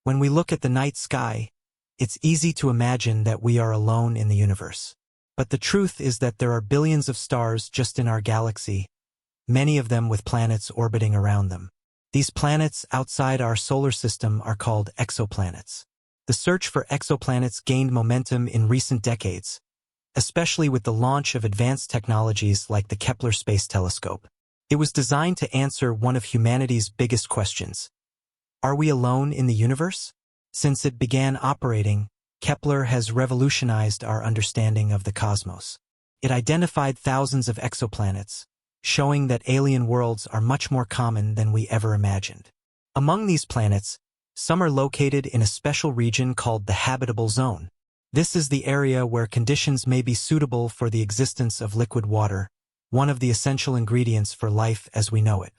When we look at the night sky, it's easy to imagine that we are alone in the universe. But the truth is that there are billions of stars just in our galaxy, many of them with planets orbiting around them. These planets outside our solar system are called exoplanets. The search for exoplanets gained momentum in recent decades, especially with the launch of advanced technologies like the Kepler Space Telescope. It was designed to answer one of humanity's biggest questions. Are we alone in the universe? Since it began operating, Kepler has revolutionized our understanding of the cosmos. It identified thousands of exoplanets, showing that alien worlds are much more common than we ever imagined. Among these planets, some are located in a special region called the habitable zone. This is the area where conditions may be suitable for the existence of liquid water, one of the essential ingredients for life as we know it.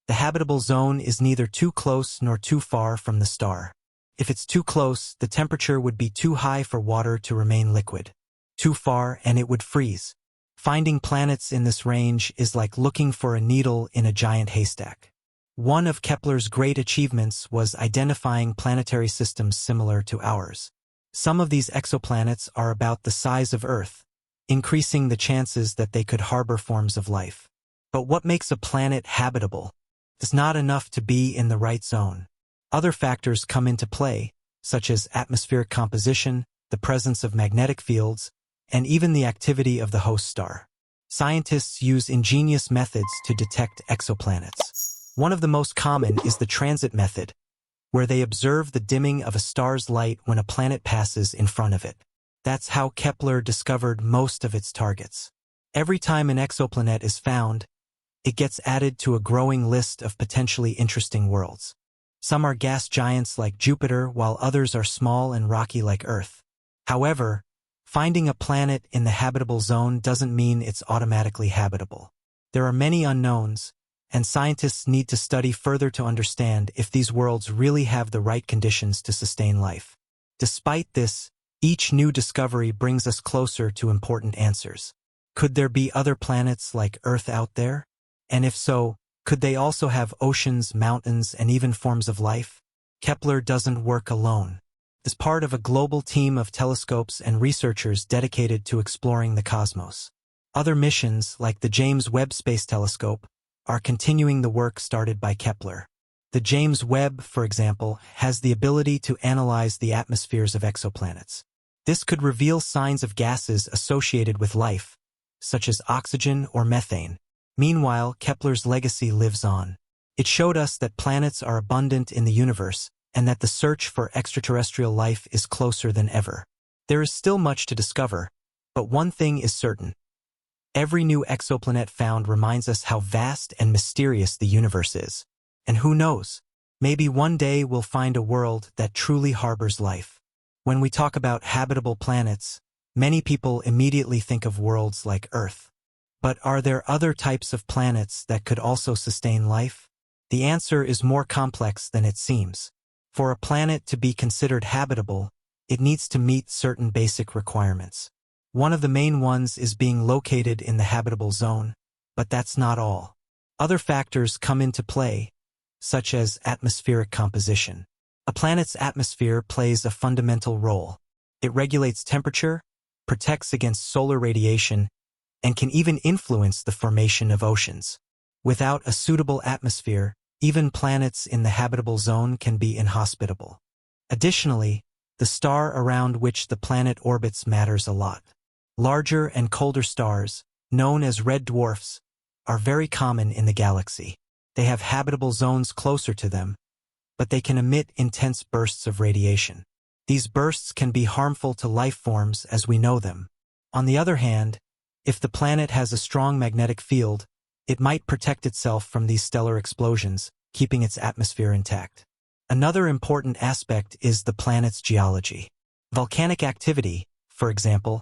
The habitable zone is neither too close nor too far from the star. If it's too close, the temperature would be too high for water to remain liquid. Too far, and it would freeze. Finding planets in this range is like looking for a needle in a giant haystack. One of Kepler's great achievements was identifying planetary systems similar to ours. Some of these exoplanets are about the size of Earth, increasing the chances that they could harbor forms of life. But what makes a planet habitable? It's not enough to be in the right zone. Other factors come into play, such as atmospheric composition, the presence of magnetic fields, and even the activity of the host star. Scientists use ingenious methods to detect exoplanets. One of the most common is the transit method, where they observe the dimming of a star's light when a planet passes in front of it. That's how Kepler discovered most of its targets. Every time an exoplanet is found, it gets added to a growing list of potentially interesting worlds. Some are gas giants like Jupiter, while others are small and rocky like Earth. However, finding a planet in the habitable zone doesn't mean it's automatically habitable. There are many unknowns, and scientists need to study further to understand if these worlds really have the right conditions to sustain life. Despite this, each new discovery brings us closer to important answers. Could there be other planets like Earth out there? And if so, could they also have oceans, mountains, and even forms of life? Kepler doesn't work alone. It's part of a global team of telescopes and researchers dedicated to exploring the cosmos. Other missions, like the James Webb Space Telescope, are continuing the work started by Kepler. The James Webb, for example, has the ability to analyze the atmospheres of exoplanets. This could reveal signs of gases associated with life, such as oxygen or methane. Meanwhile, Kepler's legacy lives on. It showed us that planets are abundant in the universe and that the search for extraterrestrial life is closer than ever. There is still much to discover, but one thing is certain. Every new exoplanet found reminds us how vast and mysterious the universe is. And who knows, maybe one day we'll find a world that truly harbors life. When we talk about habitable planets, many people immediately think of worlds like Earth. But are there other types of planets that could also sustain life? The answer is more complex than it seems. For a planet to be considered habitable, it needs to meet certain basic requirements. One of the main ones is being located in the habitable zone, but that's not all. Other factors come into play, such as atmospheric composition. A planet's atmosphere plays a fundamental role. It regulates temperature, protects against solar radiation, and can even influence the formation of oceans. Without a suitable atmosphere, even planets in the habitable zone can be inhospitable. Additionally, the star around which the planet orbits matters a lot. Larger and colder stars, known as red dwarfs, are very common in the galaxy. They have habitable zones closer to them, but they can emit intense bursts of radiation. These bursts can be harmful to life forms as we know them. On the other hand, if the planet has a strong magnetic field, it might protect itself from these stellar explosions, keeping its atmosphere intact. Another important aspect is the planet's geology. Volcanic activity, for example,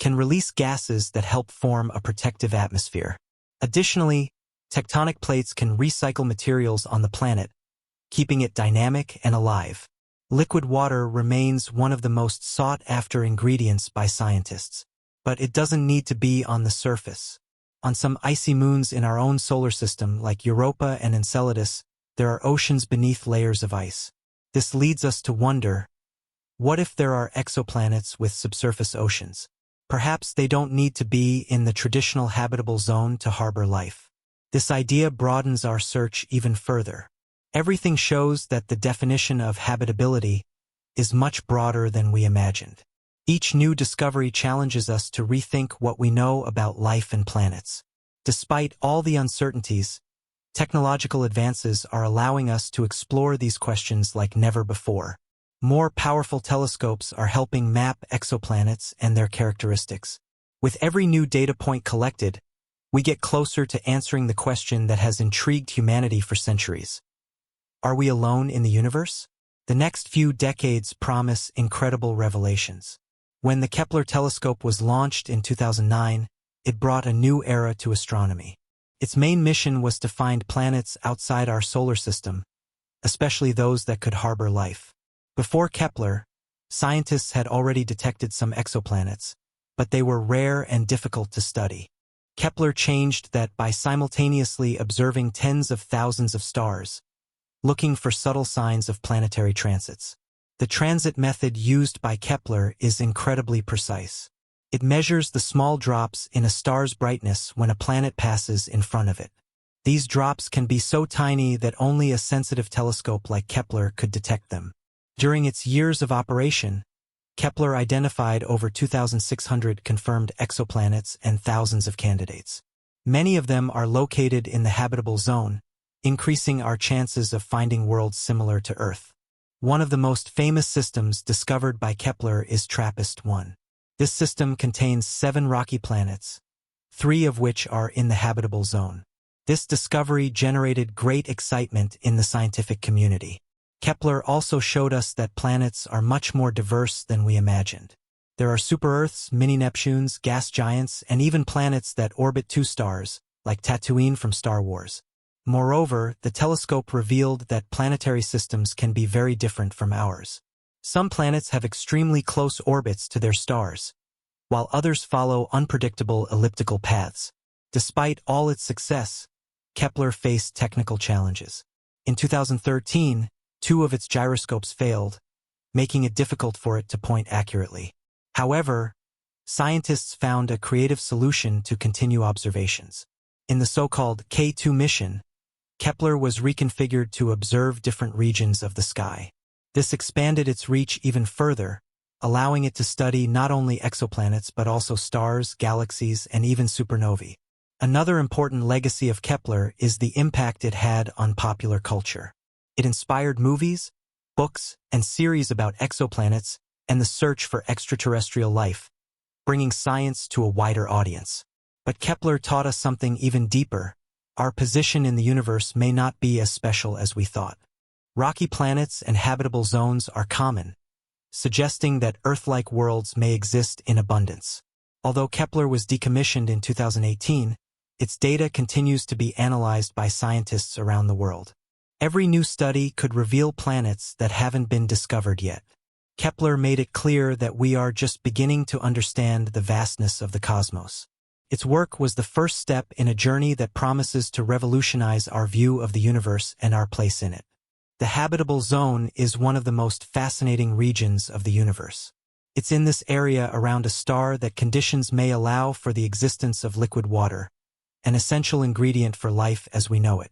can release gases that help form a protective atmosphere. Additionally, tectonic plates can recycle materials on the planet, keeping it dynamic and alive. Liquid water remains one of the most sought-after ingredients by scientists. But it doesn't need to be on the surface. On some icy moons in our own solar system, like Europa and Enceladus, there are oceans beneath layers of ice. This leads us to wonder, what if there are exoplanets with subsurface oceans? Perhaps they don't need to be in the traditional habitable zone to harbor life. This idea broadens our search even further. Everything shows that the definition of habitability is much broader than we imagined. Each new discovery challenges us to rethink what we know about life and planets. Despite all the uncertainties, technological advances are allowing us to explore these questions like never before. More powerful telescopes are helping map exoplanets and their characteristics. With every new data point collected, we get closer to answering the question that has intrigued humanity for centuries. Are we alone in the universe? The next few decades promise incredible revelations. When the Kepler telescope was launched in 2009, it brought a new era to astronomy. Its main mission was to find planets outside our solar system, especially those that could harbor life. Before Kepler, scientists had already detected some exoplanets, but they were rare and difficult to study. Kepler changed that by simultaneously observing tens of thousands of stars, looking for subtle signs of planetary transits. The transit method used by Kepler is incredibly precise. It measures the small drops in a star's brightness when a planet passes in front of it. These drops can be so tiny that only a sensitive telescope like Kepler could detect them. During its years of operation, Kepler identified over 2,600 confirmed exoplanets and thousands of candidates. Many of them are located in the habitable zone, increasing our chances of finding worlds similar to Earth. One of the most famous systems discovered by Kepler is TRAPPIST-1. This system contains 7 rocky planets, 3 of which are in the habitable zone. This discovery generated great excitement in the scientific community. Kepler also showed us that planets are much more diverse than we imagined. There are super-Earths, mini-Neptunes, gas giants, and even planets that orbit 2 stars, like Tatooine from Star Wars. Moreover, the telescope revealed that planetary systems can be very different from ours. Some planets have extremely close orbits to their stars, while others follow unpredictable elliptical paths. Despite all its success, Kepler faced technical challenges. In 2013, 2 of its gyroscopes failed, making it difficult for it to point accurately. However, scientists found a creative solution to continue observations. In the so-called K2 mission, Kepler was reconfigured to observe different regions of the sky. This expanded its reach even further, allowing it to study not only exoplanets but also stars, galaxies, and even supernovae. Another important legacy of Kepler is the impact it had on popular culture. It inspired movies, books, and series about exoplanets and the search for extraterrestrial life, bringing science to a wider audience. But Kepler taught us something even deeper. Our position in the universe may not be as special as we thought. Rocky planets and habitable zones are common, suggesting that Earth-like worlds may exist in abundance. Although Kepler was decommissioned in 2018, its data continues to be analyzed by scientists around the world. Every new study could reveal planets that haven't been discovered yet. Kepler made it clear that we are just beginning to understand the vastness of the cosmos. Its work was the first step in a journey that promises to revolutionize our view of the universe and our place in it. The habitable zone is one of the most fascinating regions of the universe. It's in this area around a star that conditions may allow for the existence of liquid water, an essential ingredient for life as we know it.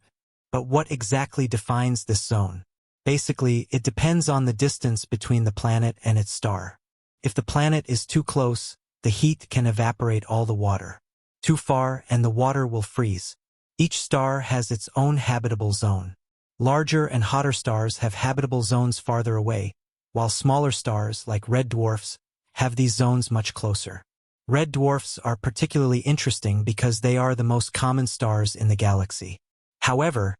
But what exactly defines this zone? Basically, it depends on the distance between the planet and its star. If the planet is too close, the heat can evaporate all the water. Too far, and the water will freeze. Each star has its own habitable zone. Larger and hotter stars have habitable zones farther away, while smaller stars, like red dwarfs, have these zones much closer. Red dwarfs are particularly interesting because they are the most common stars in the galaxy. However,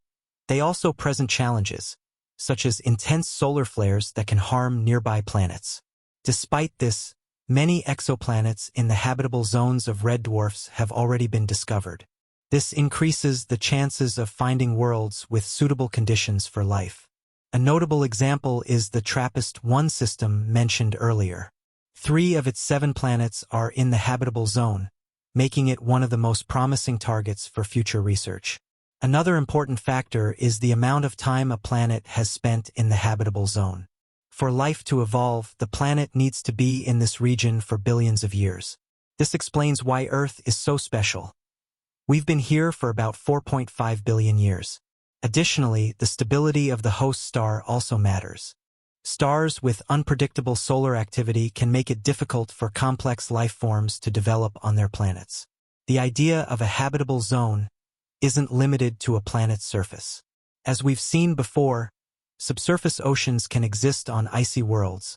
they also present challenges, such as intense solar flares that can harm nearby planets. Despite this, many exoplanets in the habitable zones of red dwarfs have already been discovered. This increases the chances of finding worlds with suitable conditions for life. A notable example is the TRAPPIST-1 system mentioned earlier. 3 of its 7 planets are in the habitable zone, making it one of the most promising targets for future research. Another important factor is the amount of time a planet has spent in the habitable zone. For life to evolve, the planet needs to be in this region for billions of years. This explains why Earth is so special. We've been here for about 4.5 billion years. Additionally, the stability of the host star also matters. Stars with unpredictable solar activity can make it difficult for complex life forms to develop on their planets. The idea of a habitable zone isn't limited to a planet's surface. As we've seen before, subsurface oceans can exist on icy worlds,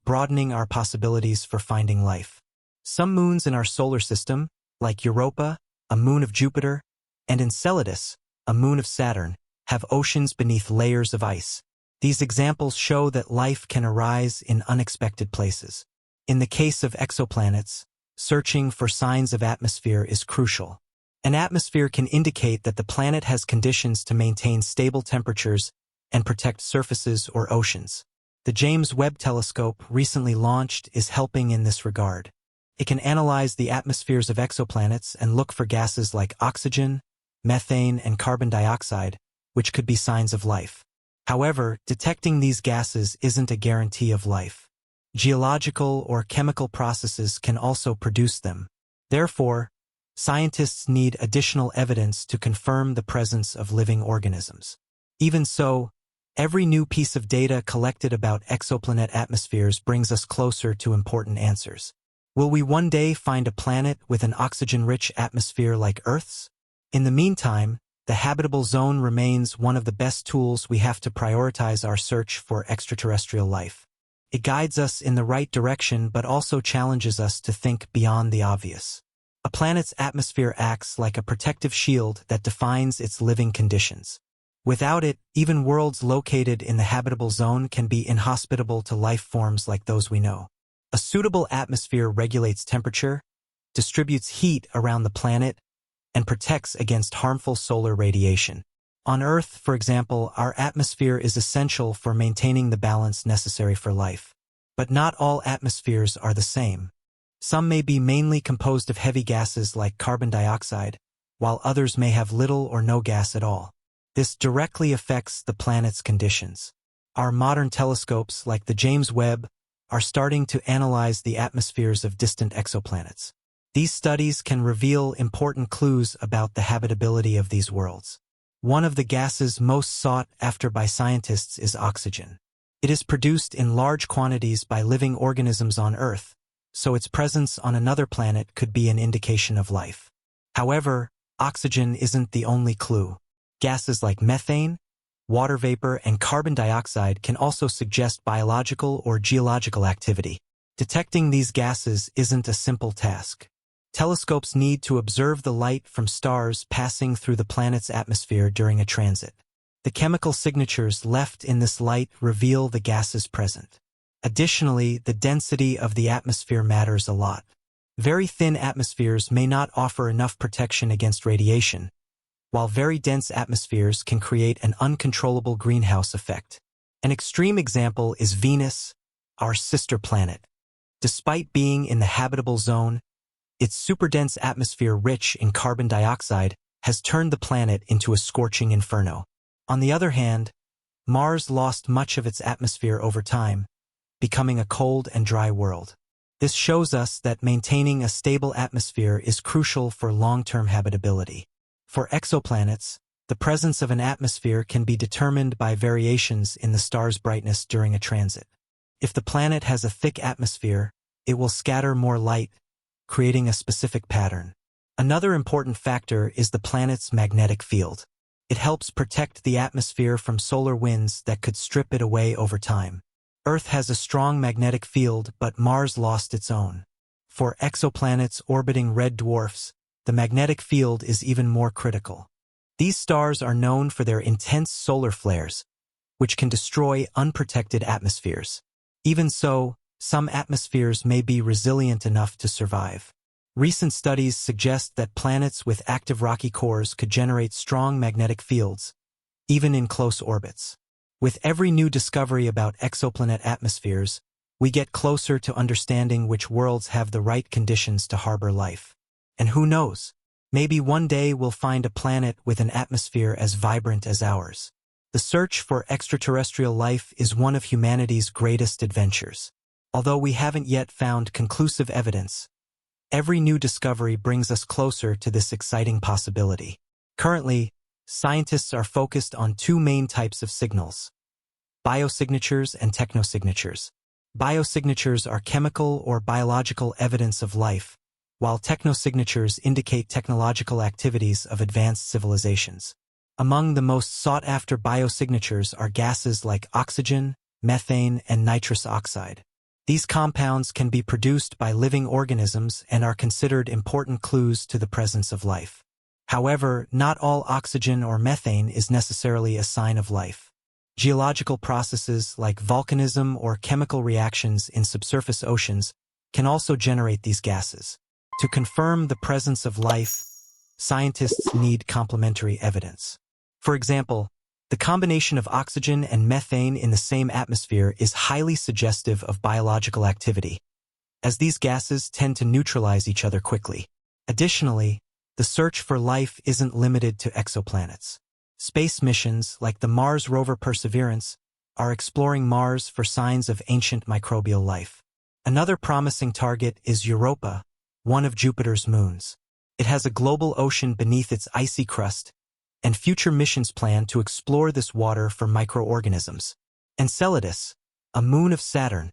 broadening our possibilities for finding life. Some moons in our solar system, like Europa, a moon of Jupiter, and Enceladus, a moon of Saturn, have oceans beneath layers of ice. These examples show that life can arise in unexpected places. In the case of exoplanets, searching for signs of atmosphere is crucial. An atmosphere can indicate that the planet has conditions to maintain stable temperatures and protect surfaces or oceans. The James Webb Telescope, recently launched, is helping in this regard. It can analyze the atmospheres of exoplanets and look for gases like oxygen, methane, and carbon dioxide, which could be signs of life. However, detecting these gases isn't a guarantee of life. Geological or chemical processes can also produce them. Therefore, scientists need additional evidence to confirm the presence of living organisms. Even so, every new piece of data collected about exoplanet atmospheres brings us closer to important answers. Will we one day find a planet with an oxygen-rich atmosphere like Earth's? In the meantime, the habitable zone remains one of the best tools we have to prioritize our search for extraterrestrial life. It guides us in the right direction but also challenges us to think beyond the obvious. A planet's atmosphere acts like a protective shield that defines its living conditions. Without it, even worlds located in the habitable zone can be inhospitable to life forms like those we know. A suitable atmosphere regulates temperature, distributes heat around the planet, and protects against harmful solar radiation. On Earth, for example, our atmosphere is essential for maintaining the balance necessary for life. But not all atmospheres are the same. Some may be mainly composed of heavy gases like carbon dioxide, while others may have little or no gas at all. This directly affects the planet's conditions. Our modern telescopes, like the James Webb, are starting to analyze the atmospheres of distant exoplanets. These studies can reveal important clues about the habitability of these worlds. One of the gases most sought after by scientists is oxygen. It is produced in large quantities by living organisms on Earth, so its presence on another planet could be an indication of life. However, oxygen isn't the only clue. Gases like methane, water vapor, and carbon dioxide can also suggest biological or geological activity. Detecting these gases isn't a simple task. Telescopes need to observe the light from stars passing through the planet's atmosphere during a transit. The chemical signatures left in this light reveal the gases present. Additionally, the density of the atmosphere matters a lot. Very thin atmospheres may not offer enough protection against radiation, while very dense atmospheres can create an uncontrollable greenhouse effect. An extreme example is Venus, our sister planet. Despite being in the habitable zone, its superdense atmosphere rich in carbon dioxide has turned the planet into a scorching inferno. On the other hand, Mars lost much of its atmosphere over time, becoming a cold and dry world. This shows us that maintaining a stable atmosphere is crucial for long-term habitability. For exoplanets, the presence of an atmosphere can be determined by variations in the star's brightness during a transit. If the planet has a thick atmosphere, it will scatter more light, creating a specific pattern. Another important factor is the planet's magnetic field. It helps protect the atmosphere from solar winds that could strip it away over time. Earth has a strong magnetic field, but Mars lost its own. For exoplanets orbiting red dwarfs, the magnetic field is even more critical. These stars are known for their intense solar flares, which can destroy unprotected atmospheres. Even so, some atmospheres may be resilient enough to survive. Recent studies suggest that planets with active rocky cores could generate strong magnetic fields, even in close orbits. With every new discovery about exoplanet atmospheres, we get closer to understanding which worlds have the right conditions to harbor life. And who knows? Maybe one day we'll find a planet with an atmosphere as vibrant as ours. The search for extraterrestrial life is one of humanity's greatest adventures. Although we haven't yet found conclusive evidence, every new discovery brings us closer to this exciting possibility. Currently, scientists are focused on two main types of signals: biosignatures and technosignatures. Biosignatures are chemical or biological evidence of life, while technosignatures indicate technological activities of advanced civilizations. Among the most sought-after biosignatures are gases like oxygen, methane, and nitrous oxide. These compounds can be produced by living organisms and are considered important clues to the presence of life. However, not all oxygen or methane is necessarily a sign of life. Geological processes like volcanism or chemical reactions in subsurface oceans can also generate these gases. To confirm the presence of life, scientists need complementary evidence. For example, the combination of oxygen and methane in the same atmosphere is highly suggestive of biological activity, as these gases tend to neutralize each other quickly. Additionally, the search for life isn't limited to exoplanets. Space missions, like the Mars rover Perseverance, are exploring Mars for signs of ancient microbial life. Another promising target is Europa, one of Jupiter's moons. It has a global ocean beneath its icy crust, and future missions plan to explore this water for microorganisms. Enceladus, a moon of Saturn,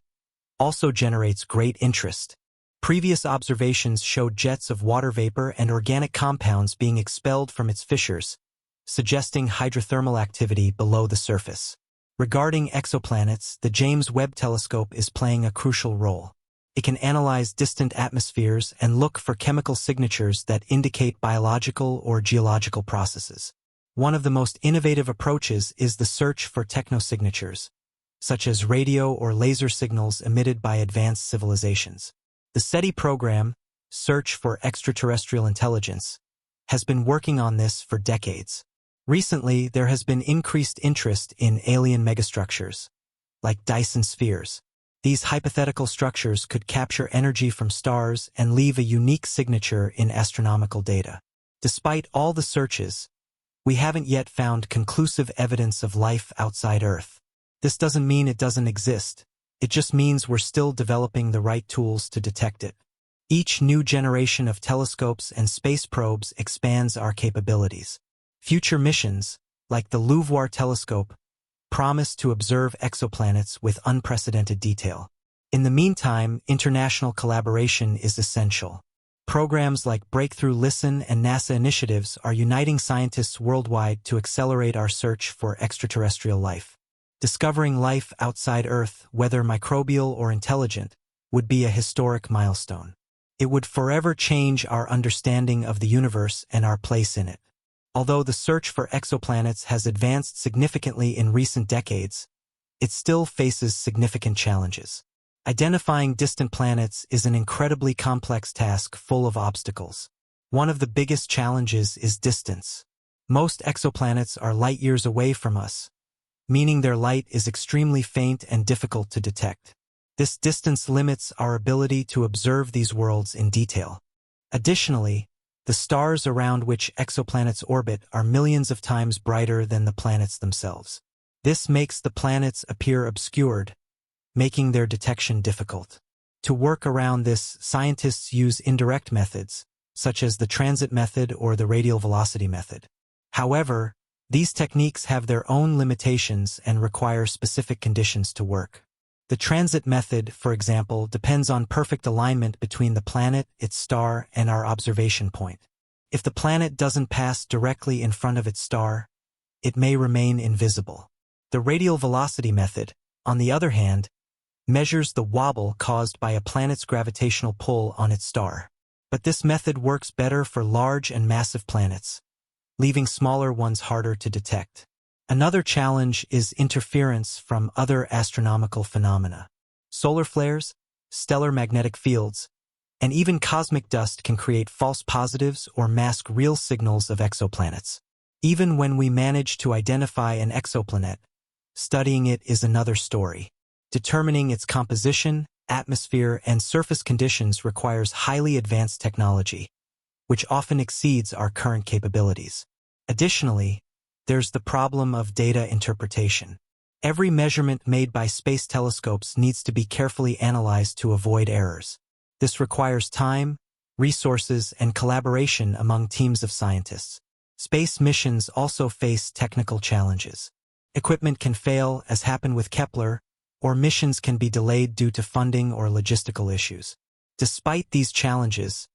also generates great interest. Previous observations showed jets of water vapor and organic compounds being expelled from its fissures, suggesting hydrothermal activity below the surface. Regarding exoplanets, the James Webb Telescope is playing a crucial role. It can analyze distant atmospheres and look for chemical signatures that indicate biological or geological processes. One of the most innovative approaches is the search for technosignatures, such as radio or laser signals emitted by advanced civilizations. The SETI program, Search for Extraterrestrial Intelligence, has been working on this for decades. Recently, there has been increased interest in alien megastructures, like Dyson spheres. These hypothetical structures could capture energy from stars and leave a unique signature in astronomical data. Despite all the searches, we haven't yet found conclusive evidence of life outside Earth. This doesn't mean it doesn't exist. It just means we're still developing the right tools to detect it. Each new generation of telescopes and space probes expands our capabilities. Future missions, like the LUVOIR telescope, promise to observe exoplanets with unprecedented detail. In the meantime, international collaboration is essential. Programs like Breakthrough Listen and NASA initiatives are uniting scientists worldwide to accelerate our search for extraterrestrial life. Discovering life outside Earth, whether microbial or intelligent, would be a historic milestone. It would forever change our understanding of the universe and our place in it. Although the search for exoplanets has advanced significantly in recent decades, it still faces significant challenges. Identifying distant planets is an incredibly complex task full of obstacles. One of the biggest challenges is distance. Most exoplanets are light years away from us, meaning their light is extremely faint and difficult to detect. This distance limits our ability to observe these worlds in detail. Additionally, the stars around which exoplanets orbit are millions of times brighter than the planets themselves. This makes the planets appear obscured, making their detection difficult. To work around this, scientists use indirect methods, such as the transit method or the radial velocity method. However, these techniques have their own limitations and require specific conditions to work. The transit method, for example, depends on perfect alignment between the planet, its star, and our observation point. If the planet doesn't pass directly in front of its star, it may remain invisible. The radial velocity method, on the other hand, measures the wobble caused by a planet's gravitational pull on its star. But this method works better for large and massive planets, leaving smaller ones harder to detect. Another challenge is interference from other astronomical phenomena. Solar flares, stellar magnetic fields, and even cosmic dust can create false positives or mask real signals of exoplanets. Even when we manage to identify an exoplanet, studying it is another story. Determining its composition, atmosphere, and surface conditions requires highly advanced technology. which often exceeds our current capabilities. Additionally, there's the problem of data interpretation. Every measurement made by space telescopes needs to be carefully analyzed to avoid errors. This requires time, resources, and collaboration among teams of scientists. Space missions also face technical challenges. Equipment can fail, as happened with Kepler, or missions can be delayed due to funding or logistical issues. Despite these challenges,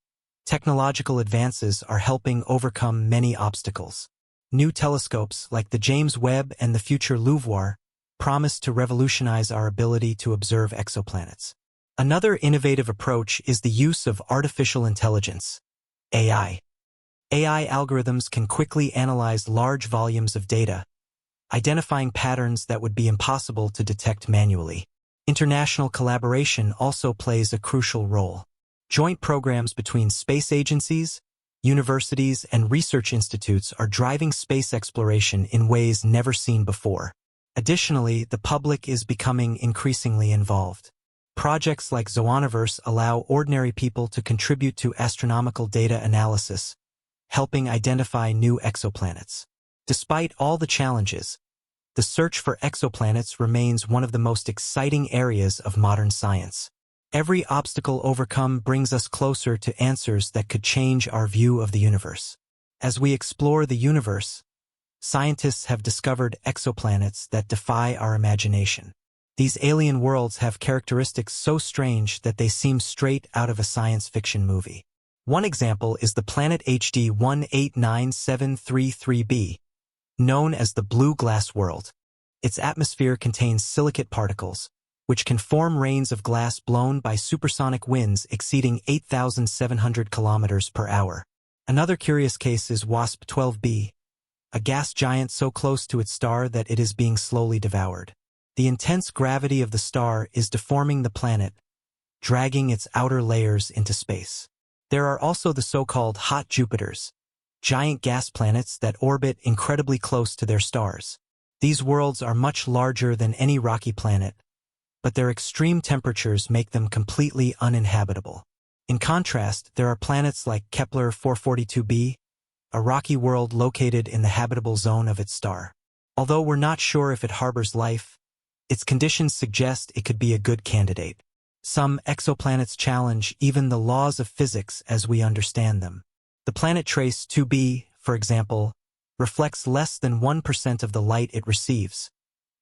technological advances are helping overcome many obstacles. New telescopes like the James Webb and the future LUVOIR promise to revolutionize our ability to observe exoplanets. Another innovative approach is the use of artificial intelligence, AI. AI algorithms can quickly analyze large volumes of data, identifying patterns that would be impossible to detect manually. International collaboration also plays a crucial role. Joint programs between space agencies, universities, and research institutes are driving space exploration in ways never seen before. Additionally, the public is becoming increasingly involved. Projects like Zooniverse allow ordinary people to contribute to astronomical data analysis, helping identify new exoplanets. Despite all the challenges, the search for exoplanets remains one of the most exciting areas of modern science. Every obstacle overcome brings us closer to answers that could change our view of the universe. As we explore the universe, scientists have discovered exoplanets that defy our imagination. These alien worlds have characteristics so strange that they seem straight out of a science fiction movie. One example is the planet HD 189733b, known as the Blue Glass World. Its atmosphere contains silicate particles, which can form rains of glass blown by supersonic winds exceeding 8,700 kilometers per hour. Another curious case is WASP-12b, a gas giant so close to its star that it is being slowly devoured. The intense gravity of the star is deforming the planet, dragging its outer layers into space. There are also the so-called hot Jupiters, giant gas planets that orbit incredibly close to their stars. These worlds are much larger than any rocky planet, but their extreme temperatures make them completely uninhabitable. In contrast, there are planets like Kepler 442b, a rocky world located in the habitable zone of its star. Although we're not sure if it harbors life, its conditions suggest it could be a good candidate. Some exoplanets challenge even the laws of physics as we understand them. The planet Trace 2b, for example, reflects less than 1% of the light it receives,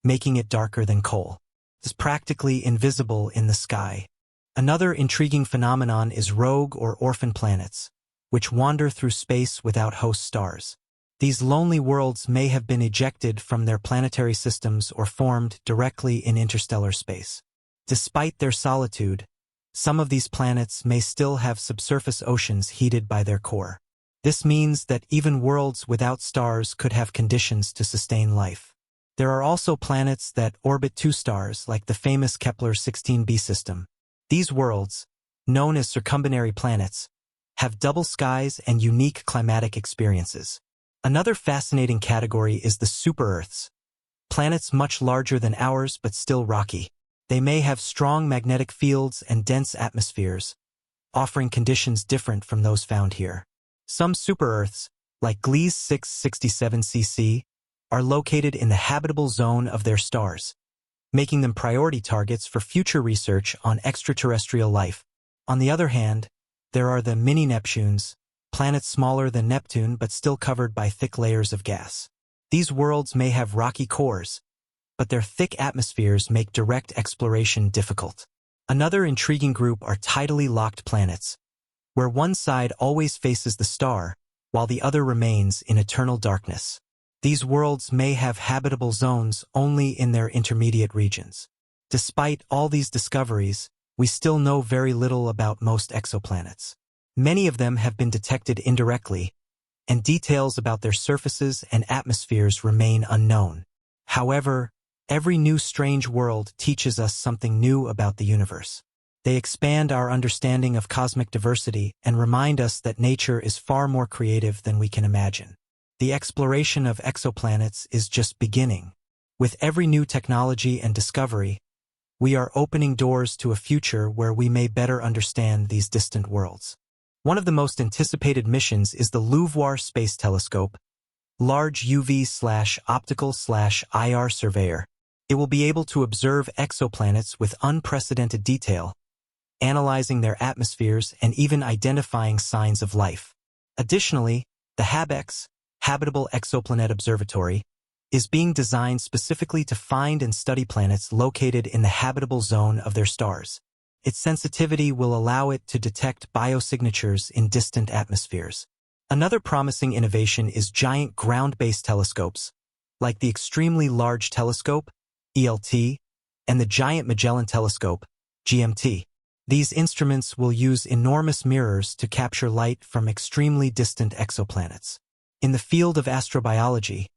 making it darker than coal. It's practically invisible in the sky. Another intriguing phenomenon is rogue or orphan planets, which wander through space without host stars. These lonely worlds may have been ejected from their planetary systems or formed directly in interstellar space. Despite their solitude, some of these planets may still have subsurface oceans heated by their core. This means that even worlds without stars could have conditions to sustain life. There are also planets that orbit two stars, like the famous Kepler 16b system. These worlds, known as circumbinary planets, have double skies and unique climatic experiences. Another fascinating category is the super-Earths, planets much larger than ours but still rocky. They may have strong magnetic fields and dense atmospheres, offering conditions different from those found here. Some super-Earths, like Gliese 667cc, are located in the habitable zone of their stars, making them priority targets for future research on extraterrestrial life. On the other hand, there are the mini-Neptunes, planets smaller than Neptune but still covered by thick layers of gas. These worlds may have rocky cores, but their thick atmospheres make direct exploration difficult. Another intriguing group are tidally locked planets, where one side always faces the star, while the other remains in eternal darkness. These worlds may have habitable zones only in their intermediate regions. Despite all these discoveries, we still know very little about most exoplanets. Many of them have been detected indirectly, and details about their surfaces and atmospheres remain unknown. However, every new strange world teaches us something new about the universe. They expand our understanding of cosmic diversity and remind us that nature is far more creative than we can imagine. The exploration of exoplanets is just beginning. With every new technology and discovery, we are opening doors to a future where we may better understand these distant worlds. One of the most anticipated missions is the Kepler Space Telescope, large UV/optical/IR surveyor. It will be able to observe exoplanets with unprecedented detail, analyzing their atmospheres and even identifying signs of life. Additionally, the HABEX, Habitable Exoplanet Observatory, is being designed specifically to find and study planets located in the habitable zone of their stars. Its sensitivity will allow it to detect biosignatures in distant atmospheres. Another promising innovation is giant ground-based telescopes, like the Extremely Large Telescope, ELT, and the Giant Magellan Telescope, GMT. These instruments will use enormous mirrors to capture light from extremely distant exoplanets. In the field of astrobiology,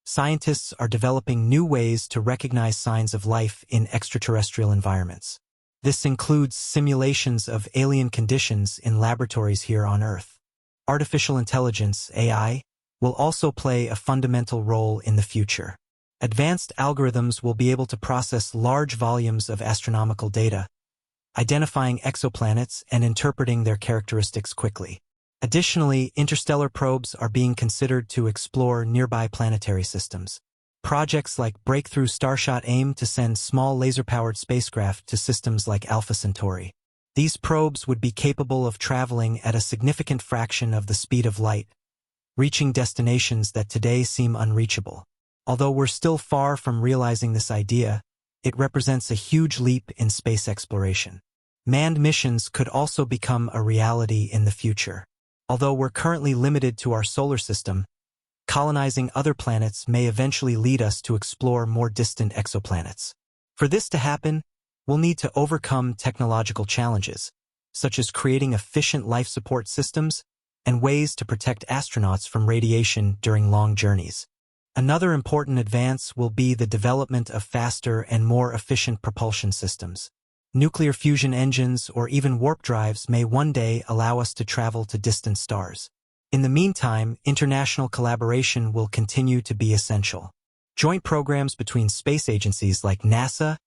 scientists are developing new ways to recognize signs of life in extraterrestrial environments. This includes simulations of alien conditions in laboratories here on Earth. Artificial intelligence, AI, will also play a fundamental role in the future. Advanced algorithms will be able to process large volumes of astronomical data, identifying exoplanets and interpreting their characteristics quickly. Additionally, interstellar probes are being considered to explore nearby planetary systems. Projects like Breakthrough Starshot aim to send small laser-powered spacecraft to systems like Alpha Centauri. These probes would be capable of traveling at a significant fraction of the speed of light, reaching destinations that today seem unreachable. Although we're still far from realizing this idea, it represents a huge leap in space exploration. Manned missions could also become a reality in the future. Although we're currently limited to our solar system, colonizing other planets may eventually lead us to explore more distant exoplanets. For this to happen, we'll need to overcome technological challenges, such as creating efficient life support systems and ways to protect astronauts from radiation during long journeys. Another important advance will be the development of faster and more efficient propulsion systems. Nuclear fusion engines or even warp drives may one day allow us to travel to distant stars. In the meantime, international collaboration will continue to be essential. Joint programs between space agencies like NASA,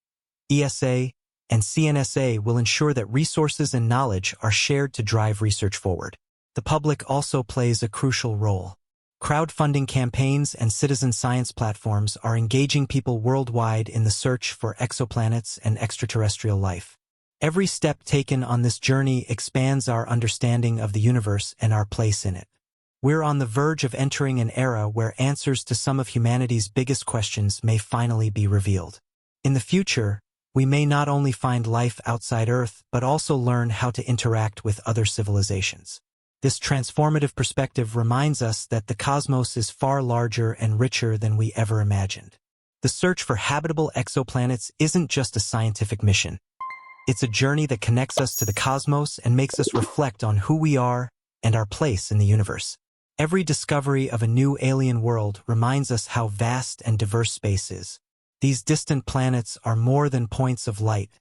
ESA, and CNSA will ensure that resources and knowledge are shared to drive research forward. The public also plays a crucial role. Crowdfunding campaigns and citizen science platforms are engaging people worldwide in the search for exoplanets and extraterrestrial life. Every step taken on this journey expands our understanding of the universe and our place in it. We're on the verge of entering an era where answers to some of humanity's biggest questions may finally be revealed. In the future, we may not only find life outside Earth, but also learn how to interact with other civilizations. This transformative perspective reminds us that the cosmos is far larger and richer than we ever imagined. The search for habitable exoplanets isn't just a scientific mission. It's a journey that connects us to the cosmos and makes us reflect on who we are and our place in the universe. Every discovery of a new alien world reminds us how vast and diverse space is. These distant planets are more than points of light.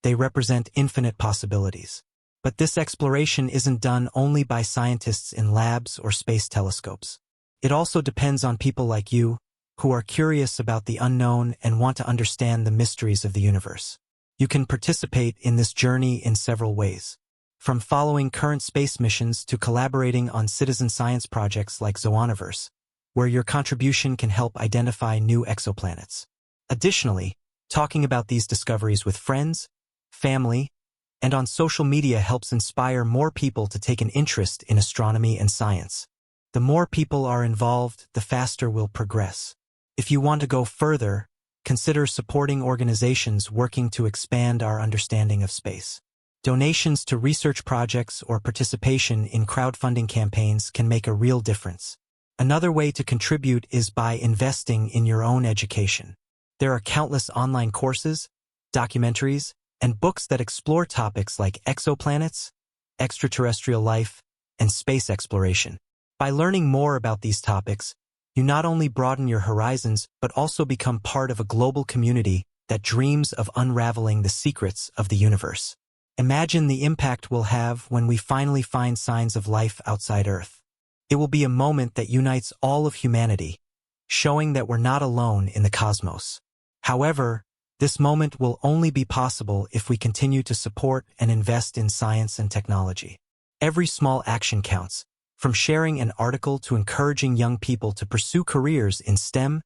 They represent infinite possibilities. But this exploration isn't done only by scientists in labs or space telescopes. It also depends on people like you, who are curious about the unknown and want to understand the mysteries of the universe. You can participate in this journey in several ways. From following current space missions to collaborating on citizen science projects like Zooniverse, where your contribution can help identify new exoplanets. Additionally, talking about these discoveries with friends, family, and on social media helps inspire more people to take an interest in astronomy and science. The more people are involved, the faster we'll progress. If you want to go further, consider supporting organizations working to expand our understanding of space. Donations to research projects or participation in crowdfunding campaigns can make a real difference. Another way to contribute is by investing in your own education. There are countless online courses, documentaries, and books that explore topics like exoplanets, extraterrestrial life, and space exploration. By learning more about these topics, you not only broaden your horizons but also become part of a global community that dreams of unraveling the secrets of the universe. Imagine the impact we'll have when we finally find signs of life outside Earth. It will be a moment that unites all of humanity, showing that we're not alone in the cosmos. However, this moment will only be possible if we continue to support and invest in science and technology. Every small action counts, from sharing an article to encouraging young people to pursue careers in STEM,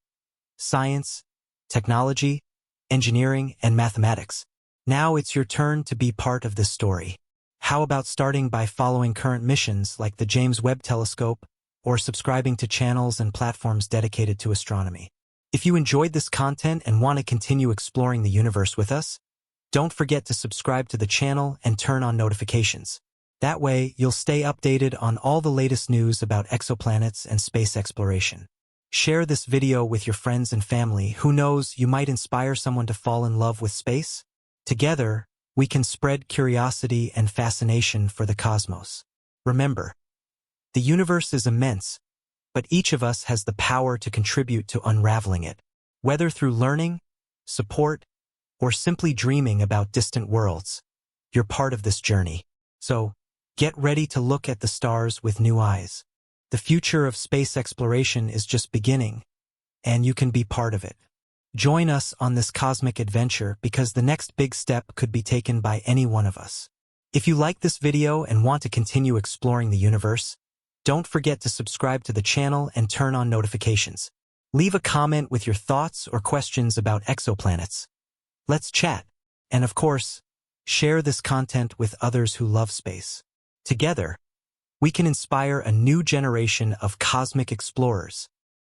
science, technology, engineering, and mathematics. Now it's your turn to be part of this story. How about starting by following current missions like the James Webb Telescope or subscribing to channels and platforms dedicated to astronomy? If you enjoyed this content and want to continue exploring the universe with us, don't forget to subscribe to the channel and turn on notifications. That way, you'll stay updated on all the latest news about exoplanets and space exploration. Share this video with your friends and family. Who knows, you might inspire someone to fall in love with space. Together, we can spread curiosity and fascination for the cosmos. Remember, the universe is immense, but each of us has the power to contribute to unraveling it. Whether through learning, support, or simply dreaming about distant worlds, you're part of this journey. So, get ready to look at the stars with new eyes. The future of space exploration is just beginning, and you can be part of it. Join us on this cosmic adventure because the next big step could be taken by any one of us. If you like this video and want to continue exploring the universe, don't forget to subscribe to the channel and turn on notifications. Leave a comment with your thoughts or questions about exoplanets. Let's chat. And of course, share this content with others who love space. Together, we can inspire a new generation of cosmic explorers.